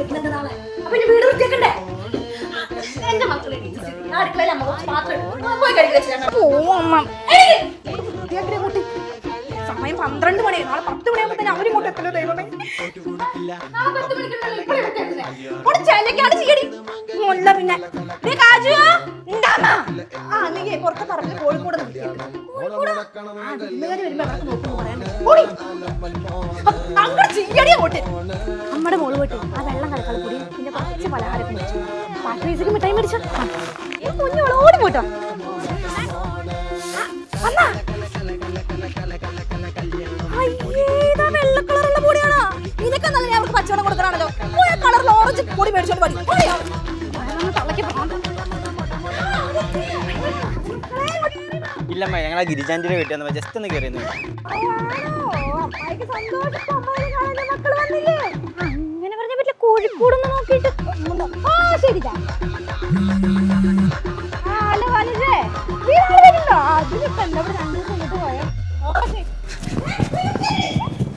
വിളിക്കുന്നുണ്ട് നാളെ. അപ്പൊ ഇനി വീട് വൃത്തിയാക്കണ്ടേ? എന്റെ മക്കളെ അടുക്കളയിൽ അമ്മ കുറച്ച് പാത്രം പോയി കഴുകി വെച്ചിട്ടാണ്. സമയം 12 മണിയായി. നാളെ 10 മണിയാകുമ്പോ തന്നെ അവരിങ്ങോട്ട് എത്തല്ലോ ദൈവമേ. മുല്ല പിന്നെ നീ പുറത്ത് പറഞ്ഞ് കോഴിക്കോട് നമ്മുടെ മോള് പോയിട്ട് ആ വെള്ളം കലക്കാളപ്പൊടി പിന്നെ കുറച്ച് പലഹാരം മേടിച്ചു. പാട്ട് മിഠായി മേടിച്ച കുഞ്ഞോള് ഓടി പോട്ടോ. വെള്ള കളറുള്ള പൊടിയാണോ? ഇതൊക്കെ നല്ല അവർക്ക് പച്ചവെള്ളം കൊടുക്കണല്ലോ. കളറിൽ ഓറഞ്ച് പൊടി മേടിച്ചോണ്ട് പടി. ഇല്ലമ്മ, ഞങ്ങളെ ഗിരിജാന്റിനെ വീട്ടിൽ ജസ്റ്റ് ഒന്ന് കയറിയെന്ന്. അങ്ങനെ പറഞ്ഞ പറ്റില്ല. കോഴിക്കോട്